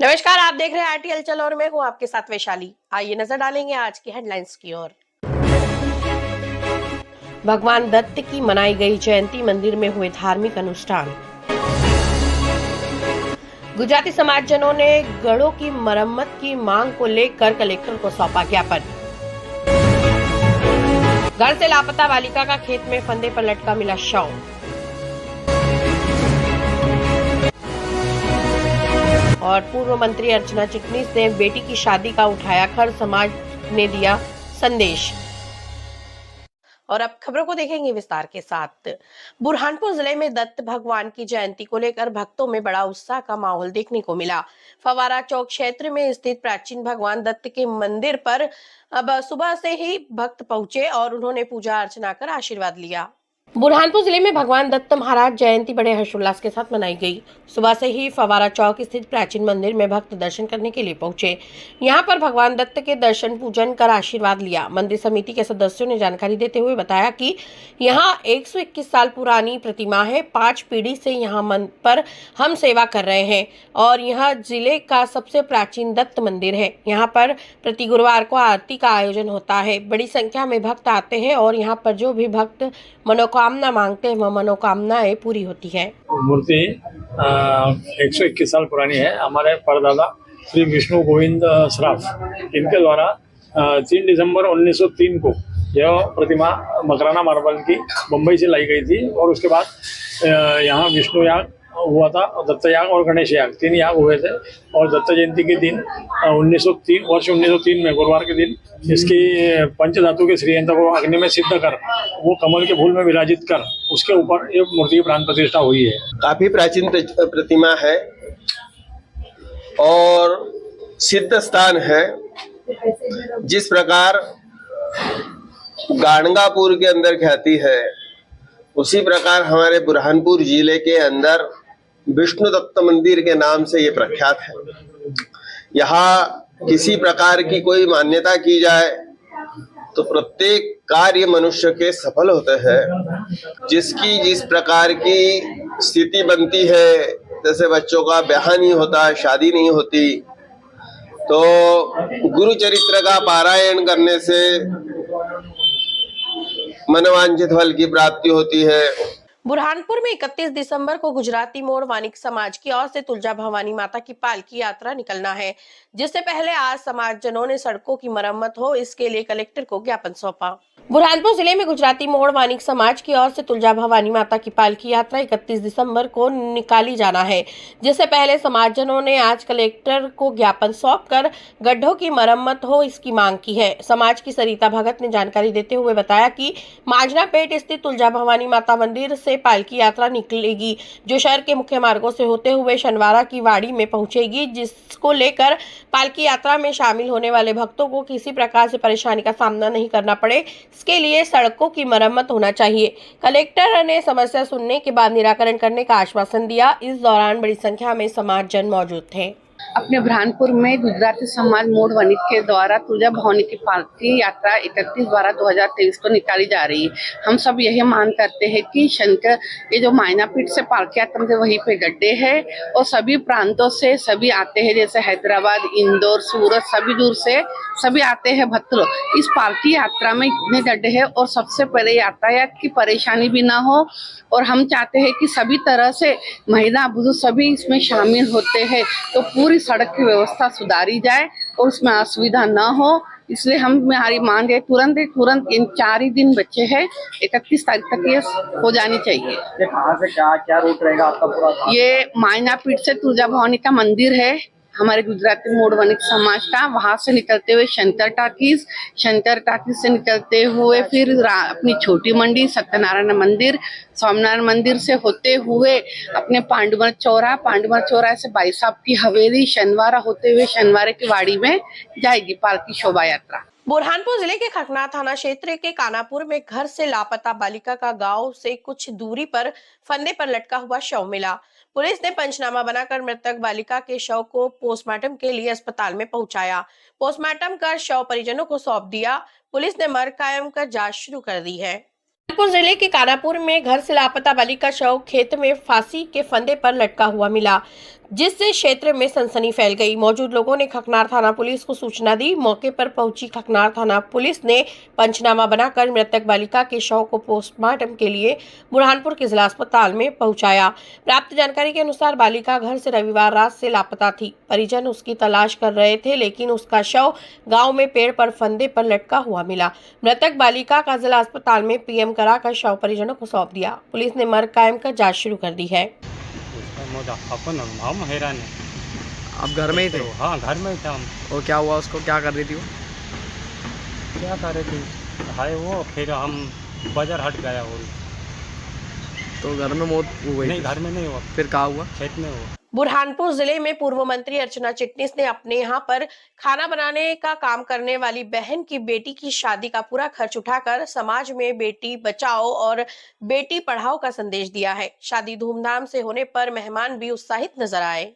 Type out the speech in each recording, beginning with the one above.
नमस्कार, आप देख रहे हैं आरटीएल चल और मैं हूं आपके साथ वैशाली। आइए नजर डालेंगे आज की हेडलाइंस की ओर। भगवान दत्त की मनाई गई जयंती, मंदिर में हुए धार्मिक अनुष्ठान। गुजराती समाजजनों ने गढ़ों की मरम्मत की मांग को लेकर कलेक्टर को सौंपा ज्ञापन। घर से लापता बालिका का खेत में फंदे पर लटका मिला शव। और पूर्व मंत्री अर्चना चिटनीस ने बेटी की शादी का उठाया खर्च, समाज ने दिया संदेश। और अब खबरों को देखेंगे विस्तार के साथ। बुरहानपुर जिले में दत्त भगवान की जयंती को लेकर भक्तों में बड़ा उत्साह का माहौल देखने को मिला। फवारा चौक क्षेत्र में स्थित प्राचीन भगवान दत्त के मंदिर पर अब सुबह से ही भक्त पहुंचे और उन्होंने पूजा अर्चना कर आशीर्वाद लिया। बुरहानपुर जिले में भगवान दत्त महाराज जयंती बड़े हर्षोल्लास के साथ मनाई गई। सुबह से ही फवारा चौक स्थित प्राचीन मंदिर में भक्त दर्शन करने के लिए पहुंचे। यहां पर भगवान दत्त के दर्शन पूजन कर आशीर्वाद लिया। मंदिर समिति के सदस्यों ने जानकारी देते हुए बताया कि यहां 121 साल पुरानी प्रतिमा है। 5 पीढ़ी से यहां पर हम सेवा कर रहे हैं और यह जिले का सबसे प्राचीन दत्त मंदिर है। यहाँ पर प्रति गुरुवार को आरती का आयोजन होता है। बड़ी संख्या में भक्त आते हैं और यहाँ पर जो भी भक्त मनोकामना मांगते हैं वह मनोकामनाएं पूरी होती है। मूर्ति 121 साल पुरानी है। हमारे परदादा श्री विष्णु गोविंद श्राफ इनके द्वारा 3 दिसंबर 1903 को यह प्रतिमा मकराना मार्बल की मुंबई से लाई गई थी और उसके बाद यहाँ विष्णु याग हुआ था, दत्त याग और गणेश याग 3 याग हुए थे। और दत्त जयंती के दिन 1903 में गुरुवार के दिन इसकी पंचधातु के श्रीयंत्र को अग्नि में सिद्ध कर वो कमल के फूल में विराजित कर उसके ऊपर एक मूर्ति की प्राण प्रतिष्ठा हुई है। काफी प्राचीन प्रतिमा है और सिद्ध स्थान है। जिस प्रकार गाणगापुर के अंदर ख्याति है, उसी प्रकार हमारे बुरहानपुर जिले के अंदर विष्णु दत्त मंदिर के नाम से ये प्रख्यात है। यहाँ किसी प्रकार की कोई मान्यता की जाए तो प्रत्येक कार्य मनुष्य के सफल होते हैं। जिसकी जिस प्रकार की स्थिति बनती है, जैसे बच्चों का ब्याह नहीं होता, शादी नहीं होती, तो गुरु चरित्र का पारायण करने से मनोवांछित फल की प्राप्ति होती है। बुरहानपुर में 31 दिसंबर को गुजराती मोड़ वानिक समाज की ओर से तुलजा भवानी माता की पालकी यात्रा निकलना है, जिससे पहले आज समाजजनों ने सड़कों की मरम्मत हो इसके लिए कलेक्टर को ज्ञापन सौंपा। बुरहानपुर जिले में गुजराती मोड़ वानिक समाज की ओर से तुलजा भवानी माता की पालकी यात्रा 31 दिसंबर को निकाली जाना है, जिससे पहले समाजजनों ने आज कलेक्टर को ज्ञापन सौंपकर गड्ढों की मरम्मत हो इसकी मांग की है। समाज की सरिता भगत ने जानकारी देते हुए बताया कि माजनापेट स्थित तुलजा भवानी माता मंदिर से पालकी यात्रा निकलेगी, जो शहर के मुख्य मार्गों से होते हुए शनिवारा की वाड़ी में पहुंचेगी, जिसको लेकर पालकी यात्रा में शामिल होने वाले भक्तों को किसी प्रकार से परेशानी का सामना नहीं करना पड़े, इसके लिए सड़कों की मरम्मत होना चाहिए। कलेक्टर ने समस्या सुनने के बाद निराकरण करने का आश्वासन दिया। इस दौरान बड़ी संख्या में समाजजन मौजूद थे। अपने बुरहानपुर में गुजराती समाज मोड़ वनिक के द्वारा तुलजा भवानी की पालकी यात्रा 31/12/2023 को निकाली जा रही है। हम सब यही मांग करते हैं कि शंकर ये जो मायनापीठ से पालकी यात्रा में वहीं पे गड्ढे हैं और सभी प्रांतों से सभी आते हैं, जैसे हैदराबाद, इंदौर, सूरत, सभी दूर से सभी आते हैं भक्त लोग। इस पालकी यात्रा में इतने गड्ढे हैं और सबसे पहले यातायात की परेशानी भी ना हो और हम चाहते हैं कि सभी तरह से महिला बुजुर्ग सभी इसमें शामिल होते हैं, तो पूरी सड़क की व्यवस्था सुधारी जाए और उसमें असुविधा ना हो। इसलिए हमारी मांग है तुरंत इन 4 ही दिन बचे हैं, 31 तारीख तक ये हो जानी चाहिए। ये कहाँ से क्या रूट रहेगा आपका पूरा? ये मायनापीठ से तुलजा भवानी का मंदिर है हमारे गुजराती मोड़ वनिक समाज का, वहां से निकलते हुए शंकर टाकीज से निकलते हुए फिर अपनी छोटी मंडी, सत्यनारायण मंदिर, स्वामीनारायण मंदिर से होते हुए अपने पांडुमर चौरा से भाई साहब की हवेली, शनिवारा होते हुए शनिवारे की वाड़ी में जाएगी पालकी शोभा यात्रा। बुरहानपुर जिले के खकना थाना क्षेत्र के कानापुर में घर से लापता बालिका का गांव से कुछ दूरी पर फंदे पर लटका हुआ शव मिला। पुलिस ने पंचनामा बनाकर मृतक बालिका के शव को पोस्टमार्टम के लिए अस्पताल में पहुंचाया। पोस्टमार्टम कर शव परिजनों को सौंप दिया। पुलिस ने मर्ग कायम कर जांच शुरू कर दी है। बुरहानपुर जिले के कानापुर में घर से लापता बालिका शव खेत में फांसी के फंदे पर लटका हुआ मिला। जिससे क्षेत्र में सनसनी फैल गई। मौजूद लोगों ने खकनार थाना पुलिस को सूचना दी। मौके पर पहुंची खकनार थाना पुलिस ने पंचनामा बनाकर मृतक बालिका के शव को पोस्टमार्टम के लिए बुरहानपुर के जिला अस्पताल में पहुंचाया। प्राप्त जानकारी के अनुसार बालिका घर से रविवार रात से लापता थी। परिजन उसकी तलाश कर रहे थे, लेकिन उसका शव गांव में पेड़ पर फंदे पर लटका हुआ मिला। मृतक बालिका का जिला अस्पताल में पीएम कराकर शव परिजनों को सौंप दिया। पुलिस ने मर्ग कायम कर जांच शुरू कर दी है। अपन हम हैरान है। आप घर में ही थे? हाँ, घर में ही था हम। और क्या हुआ उसको, क्या कर रही थी वो? क्या कर रहे थे हाय वो, फिर हम बाजार हट गया वो। तो घर में मौत हो गई? नहीं, घर में नहीं हुआ। फिर कहाँ हुआ? खेत में हुआ। बुरहानपुर जिले में पूर्व मंत्री अर्चना चिटनीस ने अपने यहां पर खाना बनाने का काम करने वाली बहन की बेटी की शादी का पूरा खर्च उठाकर समाज में बेटी बचाओ और बेटी पढ़ाओ का संदेश दिया है। शादी धूमधाम से होने पर मेहमान भी उत्साहित नजर आए।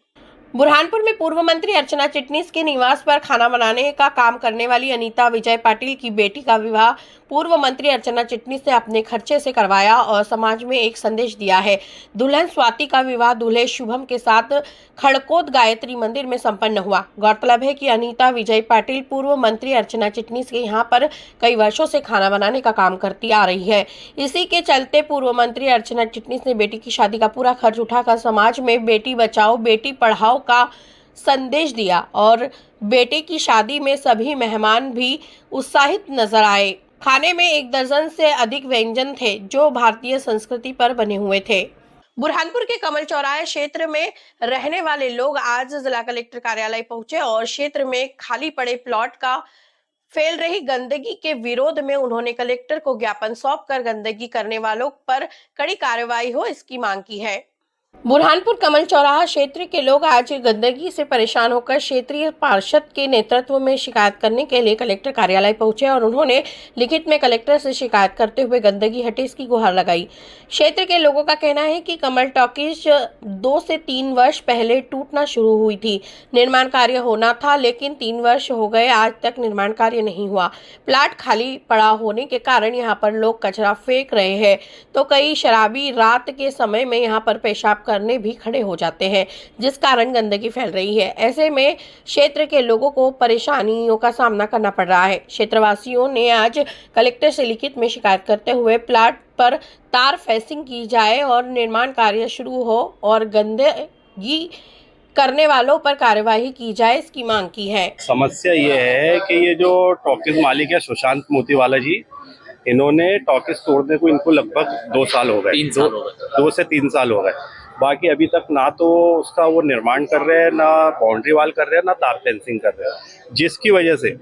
बुरहानपुर में पूर्व मंत्री अर्चना चिटनीस के निवास पर खाना बनाने का काम करने वाली अनीता विजय पाटिल की बेटी का विवाह पूर्व मंत्री अर्चना चिटनीस ने अपने खर्चे से करवाया और समाज में एक संदेश दिया है। दुल्हन स्वाति का विवाह दूल्हे शुभम के साथ खड़कोद गायत्री मंदिर में संपन्न हुआ। गौरतलब है कि अनीता विजय पाटिल पूर्व मंत्री अर्चना चिटनीस के यहाँ पर कई वर्षों से खाना बनाने का काम करती आ रही है। इसी के चलते पूर्व मंत्री अर्चना चिटनीस ने बेटी की शादी का पूरा खर्च उठाकर समाज में बेटी बचाओ बेटी पढ़ाओ का संदेश दिया और बेटे की शादी में सभी मेहमान भी उत्साहित नजर आए। खाने में 1 दर्जन से अधिक व्यंजन थे जो भारतीय संस्कृति पर बने हुए थे। बुरहानपुर के कमल चौराहे क्षेत्र में रहने वाले लोग आज जिला कलेक्टर कार्यालय पहुंचे और क्षेत्र में खाली पड़े प्लॉट का फैल रही गंदगी के विरोध में उन्होंने कलेक्टर को ज्ञापन सौंपकर गंदगी करने वालों पर कड़ी कार्रवाई हो इसकी मांग की है। बुरहानपुर कमल चौराहा क्षेत्र के लोग आज गंदगी से परेशान होकर क्षेत्रीय पार्षद के नेतृत्व में शिकायत करने के लिए कलेक्टर कार्यालय पहुंचे और उन्होंने लिखित में कलेक्टर से शिकायत करते हुए गंदगी हटे इसकी गुहार लगाई। क्षेत्र के लोगों का कहना है कि कमल टॉकीज 2 से 3 वर्ष पहले टूटना शुरू हुई थी। निर्माण कार्य होना था, लेकिन 3 वर्ष हो गए आज तक निर्माण कार्य नहीं हुआ। प्लाट खाली पड़ा होने के कारण यहाँ पर लोग कचरा फेंक रहे हैं, तो कई शराबी रात के समय में यहाँ पर पेशाब करने भी खड़े हो जाते हैं, जिस कारण गंदगी फैल रही है। ऐसे में क्षेत्र के लोगों को परेशानियों का सामना करना पड़ रहा है। क्षेत्रवासियों ने आज कलेक्टर से लिखित में शिकायत करते हुए प्लाट पर तार फेंसिंग की जाए और निर्माण कार्य शुरू हो और गंदगी करने वालों पर कार्यवाही की जाए इसकी मांग की है। समस्या ये है कि ये जो टॉकीज मालिक है सुशांत मोतीवाला जी, इन्होंने टॉकीज तोड़ने को इनको लगभग 2 साल हो गए, 2 से 3 साल हो गए। बाकी अभी तक ना तो उसका वो निर्माण कर रहे हैं, ना बाउंड्री वाल कर रहे हैं, ना तार फेंसिंग कर रहे हैं, जिसकी वजह से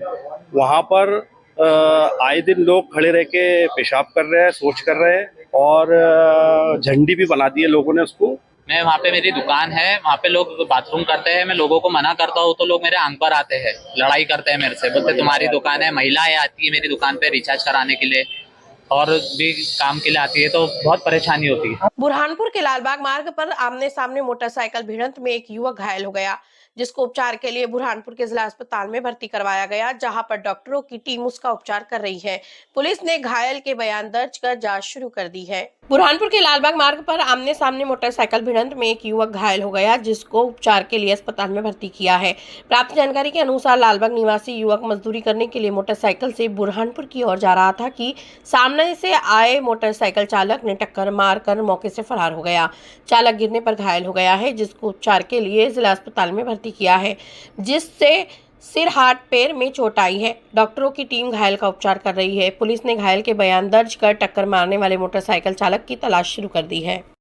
वहाँ पर आए दिन लोग खड़े रह के पेशाब कर रहे हैं, शौच कर रहे हैं और झंडी भी बना दी है लोगों ने उसको। मैं वहाँ पे मेरी दुकान है, वहाँ पे लोग बाथरूम करते हैं, मैं लोगों को मना करता हूँ तो लोग मेरे आंख पर आते हैं, लड़ाई करते हैं मेरे से, बोलते तुम्हारी दुकान है। महिलाएं आती है मेरी दुकान पे रिचार्ज कराने के लिए और भी काम के लिए आती है, तो बहुत परेशानी होती है। बुरहानपुर के लालबाग मार्ग पर आमने सामने मोटरसाइकिल भिड़ंत में एक युवक घायल हो गया, जिसको उपचार के लिए बुरहानपुर के जिला अस्पताल में भर्ती करवाया गया, जहां पर डॉक्टरों की टीम उसका उपचार कर रही है। पुलिस ने घायल के बयान दर्ज कर जांच शुरू कर दी है। बुरहानपुर के लालबाग मार्ग पर आमने सामने मोटरसाइकिल भिड़ंत में एक युवक घायल हो गया, जिसको उपचार के लिए अस्पताल में भर्ती किया है। प्राप्त जानकारी के अनुसार लालबाग निवासी युवक मजदूरी करने के लिए मोटरसाइकिल से बुरहानपुर की ओर जा रहा था कि सामने से आए मोटरसाइकिल चालक ने टक्कर मारकर मौके से फरार हो गया। चालक गिरने पर घायल हो गया है, जिसको उपचार के लिए जिला अस्पताल में भर्ती किया है, जिससे सिर हाथ पैर में चोट आई है। डॉक्टरों की टीम घायल का उपचार कर रही है। पुलिस ने घायल के बयान दर्ज कर टक्कर मारने वाले मोटरसाइकिल चालक की तलाश शुरू कर दी है।